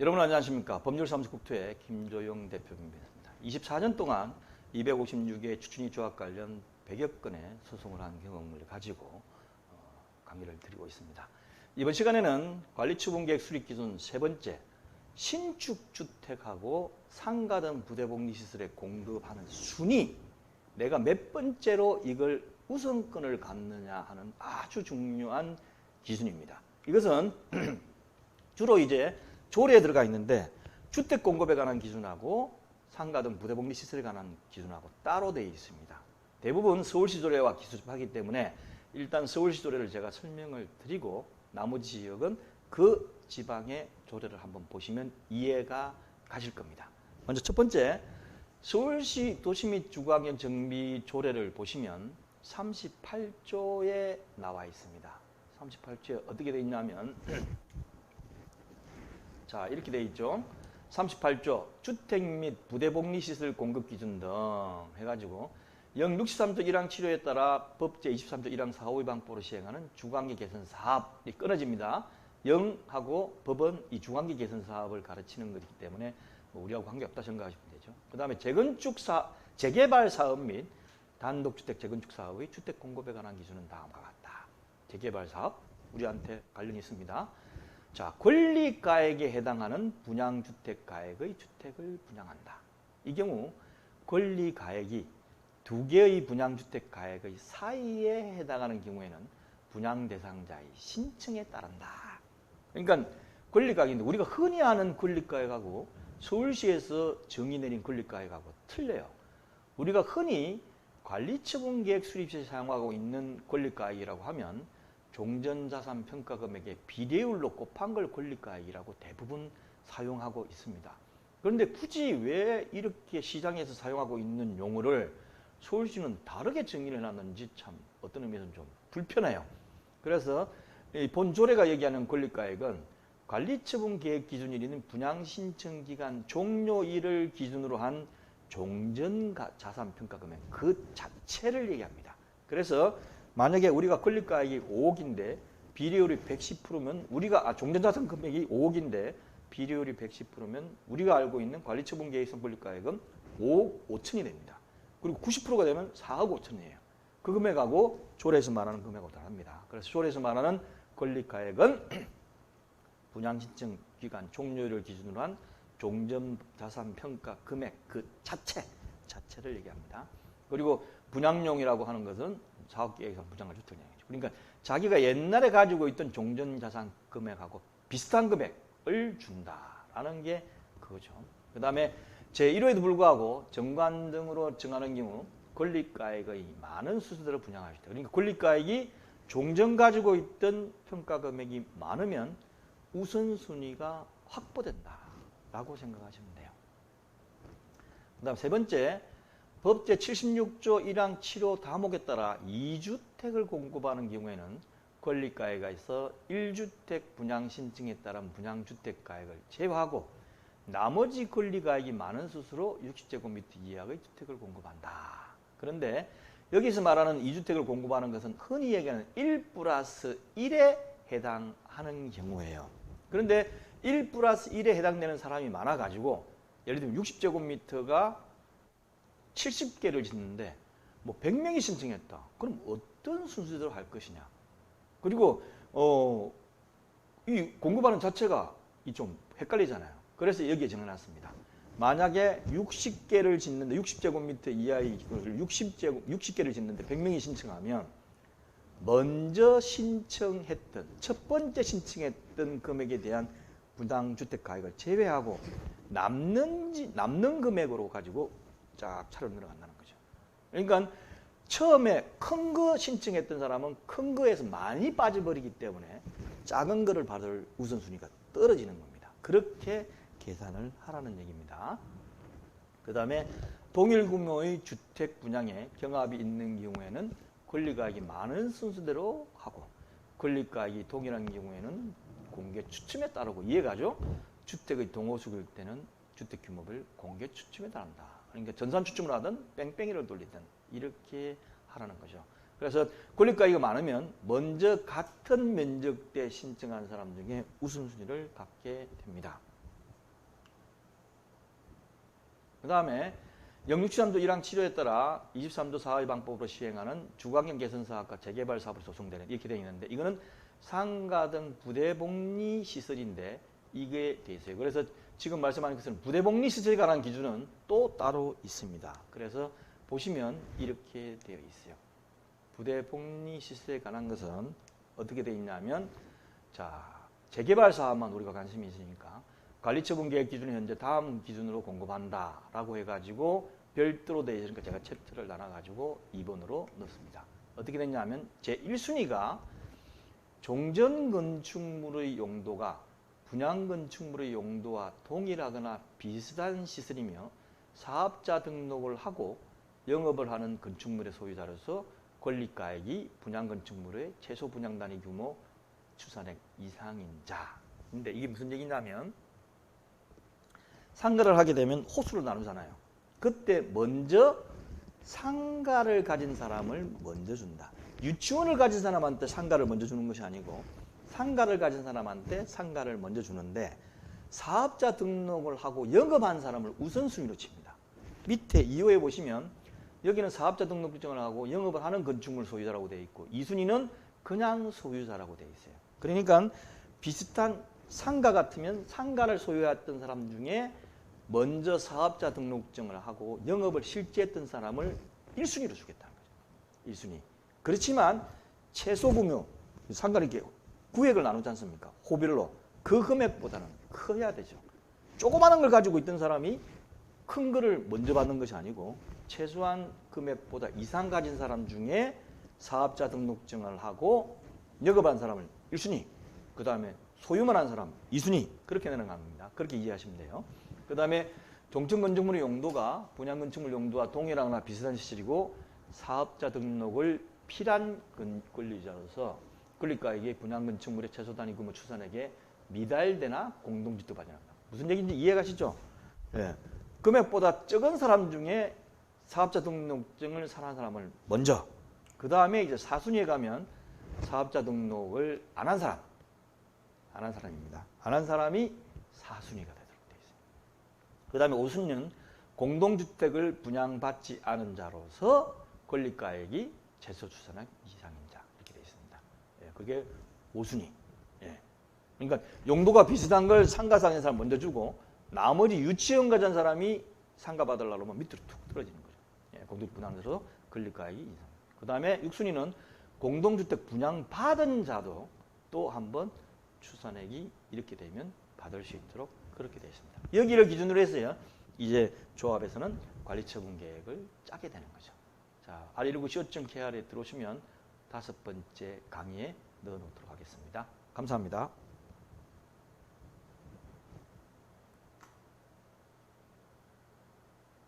여러분 안녕하십니까. 법률사무소국토의 김조영 대표입니다. 24년 동안 256의 추진위 조합 관련 100여 건의 소송을 한 경험을 가지고 강의를 드리고 있습니다. 이번 시간에는 관리처분계획 수립기준 세 번째, 신축주택하고 상가 등 부대복리시설에 공급하는 순위, 내가 몇 번째로 이걸 우선권을 갖느냐 하는 아주 중요한 기준입니다. 이것은 주로 이제 조례에 들어가 있는데 주택 공급에 관한 기준하고 상가 등 부대복리 시설에 관한 기준하고 따로 되어 있습니다. 대부분 서울시 조례와 기술하기 때문에 일단 서울시 조례를 제가 설명을 드리고 나머지 지역은 그 지방의 조례를 한번 보시면 이해가 가실 겁니다. 먼저 첫 번째, 서울시 도시 및 주거환경 정비 조례를 보시면 38조에 나와 있습니다. 38조에 어떻게 되어 있냐면 자, 이렇게 되어 있죠. 38조 주택 및 부대복리시설 공급기준 등 해가지고 영 63조 1항 7호에 따라 법 제23조 1항 4, 5 방법으로 시행하는 주거환경 개선 사업이 끊어집니다. 영하고 법은 이 주거환경 개선 사업을 가르치는 것이기 때문에 우리하고 관계없다 생각하시면 되죠. 그 다음에 재개발 사업 및 단독주택 재건축 사업의 주택 공급에 관한 기준은 다음과 같다. 재개발 사업 우리한테 관련이 있습니다. 자, 권리가액에 해당하는 분양주택가액의 주택을 분양한다. 이 경우 권리가액이 두 개의 분양주택가액의 사이에 해당하는 경우에는 분양 대상자의 신청에 따른다. 그러니까 권리가액인데 우리가 흔히 아는 권리가액하고 서울시에서 정의 내린 권리가액하고 틀려요. 우리가 흔히 관리처분계획 수립시에 사용하고 있는 권리가액이라고 하면 종전자산 평가 금액의 비례율로 곱한 걸 권리가액이라고 대부분 사용하고 있습니다. 그런데 굳이 왜 이렇게 시장에서 사용하고 있는 용어를 서울시는 다르게 정의를 해놨는지 참 어떤 의미에서는 좀 불편해요. 그래서 본 조례가 얘기하는 권리가액은 관리처분계획 기준일인 분양신청기간 종료일을 기준으로 한 종전자산 평가 금액 그 자체를 얘기합니다. 그래서 만약에 우리가 권리가액이 5억인데 비례율이 110%면 우리가 종전자산 금액이 5억인데 비례율이 110%면 우리가 알고 있는 관리처분계획성 권리가액은 5억 5천이 됩니다. 그리고 90%가 되면 4억 5천이에요. 그 금액하고 조례에서 말하는 금액하고 다릅니다. 그래서 조례에서 말하는 권리가액은 분양신청 기간 종료를 기준으로 한 종전자산 평가 금액 그 자체를 얘기합니다. 그리고 분양용이라고 하는 것은 사업계획상 분양할 주택을 얘기하죠. 그러니까 자기가 옛날에 가지고 있던 종전자산 금액하고 비슷한 금액을 준다라는 게 그거죠. 그 다음에 제1호에도 불구하고 정관 등으로 정하는 경우 권리가액의 많은 수수대로 분양할 수 있다. 그러니까 권리가액이 종전 가지고 있던 평가 금액이 많으면 우선순위가 확보된다라고 생각하시면 돼요. 그 다음 세 번째, 법 제76조 1항 7호 다목에 따라 2주택을 공급하는 경우에는 권리가액에 있어 1주택 분양신청에 따른 분양주택가액을 제외하고 나머지 권리가액이 많은 수수로 60제곱미터 이하의 주택을 공급한다. 그런데 여기서 말하는 2주택을 공급하는 것은 흔히 얘기하는 1+1에 해당하는 경우예요. 그런데 1+1에 해당되는 사람이 많아가지고 예를 들면 60제곱미터가 70개를 짓는데 뭐 100명이 신청했다. 그럼 어떤 순서대로 할 것이냐. 그리고 이 공급하는 자체가 좀 헷갈리잖아요. 그래서 여기에 정해놨습니다. 만약에 60개를 짓는데 60제곱미터 이하의 60개를 짓는데 100명이 신청하면 먼저 신청했던 첫 번째 신청했던 금액에 대한 분양주택가액을 제외하고 남는 금액으로 가지고 쫙 차로 늘어간다는 거죠. 그러니까 처음에 큰 거 신청했던 사람은 큰 거에서 많이 빠져버리기 때문에 작은 거를 받을 우선순위가 떨어지는 겁니다. 그렇게 계산을 하라는 얘기입니다. 그 다음에 동일 규모의 주택 분양에 경합이 있는 경우에는 권리가액이 많은 순서대로 하고 권리가액이 동일한 경우에는 공개 추첨에 따르고 이해가죠? 주택의 동호수일 때는 주택 규모별 공개 추첨에 따른다. 그러니까 전산 추첨을 하든 뺑뺑이를 돌리든 이렇게 하라는 거죠. 그래서 권리가액이 많으면 먼저 같은 면적대 신청한 사람 중에 우선순위를 갖게 됩니다. 그 다음에 영육치산도 1항 치료에 따라 23조 4의 방법으로 시행하는 주거환경 개선 사업과 재개발 사업으로 조성되는 이렇게 되어 있는데 이거는 상가 등 부대복리 시설인데 이게 되어 있어요. 그래서 지금 말씀하는 것은 부대복리 시설에 관한 기준은 또 따로 있습니다. 그래서 보시면 이렇게 되어 있어요. 부대복리 시설에 관한 것은 어떻게 되어 있냐면 자 재개발 사업만 우리가 관심이 있으니까 관리처분 계획 기준은 현재 다음 기준으로 공급한다라고 해가지고 별도로 되어 있으니까 제가 챕터를 나눠가지고 2번으로 넣습니다. 어떻게 됐냐면 제 1순위가 종전 건축물의 용도가 분양 건축물의 용도와 동일하거나 비슷한 시설이며 사업자 등록을 하고 영업을 하는 건축물의 소유자로서 권리가액이 분양 건축물의 최소 분양 단위 규모 추산액 이상인 자. 근데 이게 무슨 얘기냐면 상가를 하게 되면 호수를 나누잖아요. 그때 먼저 상가를 가진 사람을 먼저 준다. 유치원을 가진 사람한테 상가를 먼저 주는 것이 아니고 상가를 가진 사람한테 상가를 먼저 주는데 사업자 등록을 하고 영업한 사람을 우선순위로 칩니다. 밑에 2호에 보시면 여기는 사업자 등록증을 하고 영업을 하는 건축물 소유자라고 되어 있고 2순위는 그냥 소유자라고 되어 있어요. 그러니까 비슷한 상가 같으면 상가를 소유했던 사람 중에 먼저 사업자 등록증을 하고 영업을 실제 했던 사람을 1순위로 주겠다는 거죠. 1순위. 그렇지만 최소 금액, 상가를 이렇게 구획을 나누지 않습니까? 호별로. 그 금액보다는 커야 되죠. 조그마한 걸 가지고 있던 사람이 큰 거를 먼저 받는 것이 아니고 최소한 금액보다 이상 가진 사람 중에 사업자 등록증을 하고 영업한 사람을 1순위, 그 다음에 소유만 한 사람 2순위 그렇게 내는 겁니다. 그렇게 이해하시면 돼요. 그 다음에 종전 건축물의 용도가 분양 건축물 용도와 동일하거나 비슷한 시설이고 사업자 등록을 필한 권리자로서 권리가액이 분양 건축물의 최소 단위 규모 추산액에 미달되나 공동지도 발생한다. 무슨 얘기인지 이해가시죠? 예. 금액보다 적은 사람 중에 사업자 등록증을 사는 사람을 먼저, 그 다음에 이제 4순위에 가면 사업자 등록을 안 한 사람입니다. 안 한 사람이 4순위가 되도록 되어 있습니다. 그 다음에 5순위는 공동주택을 분양받지 않은 자로서 권리가액이 최소 추산액 이상인 자 이렇게 되어 있습니다. 예, 그게 5순위. 예. 그러니까 용도가 비슷한 걸 상가상인 사람 먼저 주고 나머지 유치원 가진 사람이 상가 받으려고 하면 밑으로 툭 떨어지는 거죠. 예, 공동주택 분양에서 권리가액이 이상. 그 다음에 6순위는 공동주택 분양받은 자도 또 한번 추산액이 이렇게 되면 받을 수 있도록 그렇게 되어 있습니다. 여기를 기준으로 해서요. 이제 조합에서는 관리처분 계획을 짜게 되는 거죠. 자, R19 co.kr에 들어오시면 5번째 강의에 넣어놓도록 하겠습니다. 감사합니다.